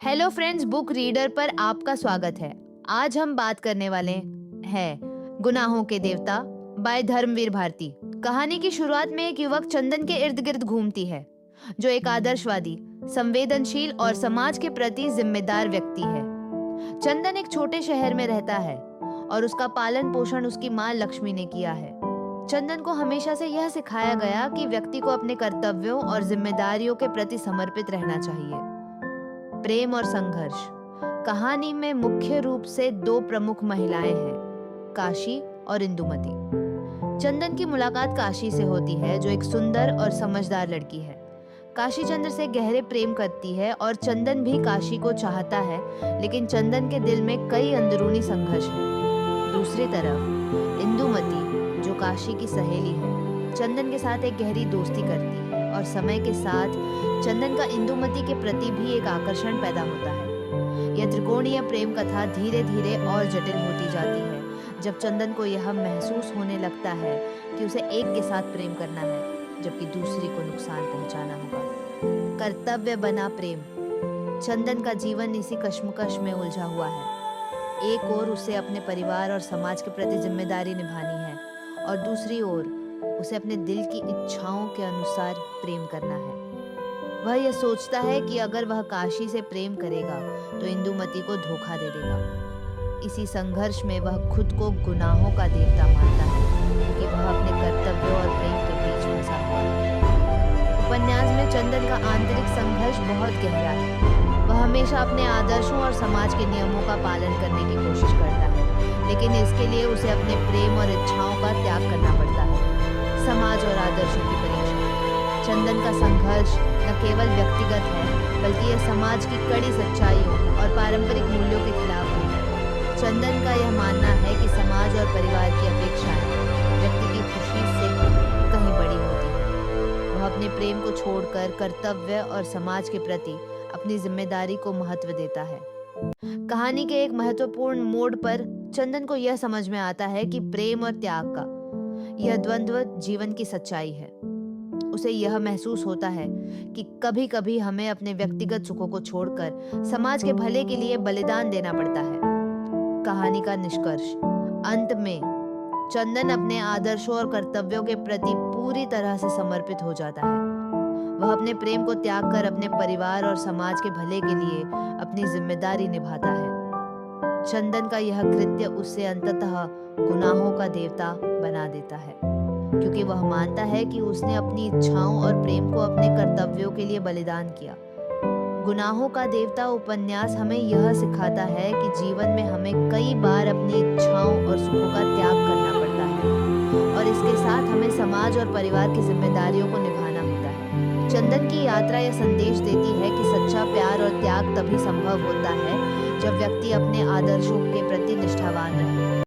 Hello friends, book reader पर आपका स्वागत है। आज हम बात करने वाले हैं गुनाहों के देवता बाय धर्मवीर भारती। कहानी की शुरुआत में एक युवक चंदन के इर्द गिर्द घूमती है, जो एक आदर्शवादी, संवेदनशील और समाज के प्रति जिम्मेदार व्यक्ति है। चंदन एक छोटे शहर में रहता है और उसका पालन पोषण उसकी माँ लक्ष्मी ने किया है। चंदन को हमेशा से यह सिखाया गया कि व्यक्ति को अपने कर्तव्यों और जिम्मेदारियों के प्रति समर्पित रहना चाहिए। प्रेम और संघर्ष। कहानी में मुख्य रूप से दो प्रमुख महिलाएं हैं, काशी और इंदुमती। चंदन की मुलाकात काशी से होती है, जो एक सुंदर और समझदार लड़की है। काशी चंद्र से गहरे प्रेम करती है और चंदन भी काशी को चाहता है, लेकिन चंदन के दिल में कई अंदरूनी संघर्ष है। दूसरी तरफ इंदुमती, जो काशी की सहेली है, चंदन के साथ एक गहरी दोस्ती करती है और समय के साथ चंदन का इंदुमती के प्रति भी एक आकर्षण पैदा होता है। यह त्रिकोणीय प्रेम कथा धीरे धीरे और जटिल होती जाती है, जब चंदन को यह महसूस होने लगता है कि उसे एक के साथ प्रेम करना है, जबकि दूसरी को नुकसान पहुंचाना होगा। कर्तव्य बना प्रेम। चंदन का जीवन इसी कश्मकश में उलझा हुआ है। एक ओर उसे अपने परिवार और समाज के प्रति जिम्मेदारी निभानी है, और दूसरी ओर उसे अपने दिल की इच्छाओं के अनुसार प्रेम करना है। वह यह सोचता है कि अगर वह काशी से प्रेम करेगा तो इंदुमती को धोखा दे देगा। इसी संघर्ष में वह खुद को गुनाहों का देवता मानता है, क्योंकि वह अपने कर्तव्यों और प्रेम के बीच फंसा हुआ है। उपन्यास में चंदन का आंतरिक संघर्ष बहुत गहरा है। वह हमेशा अपने आदर्शों और समाज के नियमों का पालन करने की कोशिश करता है, लेकिन इसके लिए उसे अपने प्रेम और इच्छाओं का त्याग करना पड़ता है। समाज और आदर्शों की परीक्षा। चंदन का संघर्ष न केवल व्यक्तिगत है, बल्कि यह समाज की कड़ी सच्चाइयों और पारंपरिक मूल्यों के खिलाफ भी है। चंदन का यह मानना है कि समाज और परिवार की अपेक्षाएं व्यक्ति की खुशी से कहीं बड़ी होती है। वह अपने प्रेम को छोड़कर कर्तव्य और समाज के प्रति अपनी जिम्मेदारी को महत्व देता है। कहानी के एक महत्वपूर्ण मोड़ पर चंदन को यह समझ में आता है कि प्रेम और त्याग का यह द्वंद्व जीवन की सच्चाई है। उसे यह महसूस होता है कि कभी-कभी हमें अपने व्यक्तिगत सुखों को छोड़कर समाज के भले के लिए बलिदान देना पड़ता है। कहानी का निष्कर्ष। अंत में चंदन अपने आदर्शों और कर्तव्यों के प्रति पूरी तरह से समर्पित हो जाता है। वह अपने प्रेम को त्याग कर अपने परिवार और समाज के भले के लिए अपनी जिम्मेदारी निभाता है। चंदन का यह कृत्य उसे अंततः गुनाहों का देवता बना देता है, क्योंकि वह मानता है कि उसने अपनी इच्छाओं और प्रेम को अपने कर्तव्यों के लिए बलिदान किया। गुनाहों का देवता उपन्यास हमें यह सिखाता है कि जीवन में हमें कई बार अपनी इच्छाओं और सुखों का त्याग करना पड़ता है, और इसके साथ हमें समाज और परिवार की जिम्मेदारियों को निभाना होता है। चंदन की यात्रा यह संदेश देती है कि सच्चा प्यार और त्याग तभी संभव होता है जब व्यक्ति अपने आदर्शों के प्रति निष्ठावान रहे।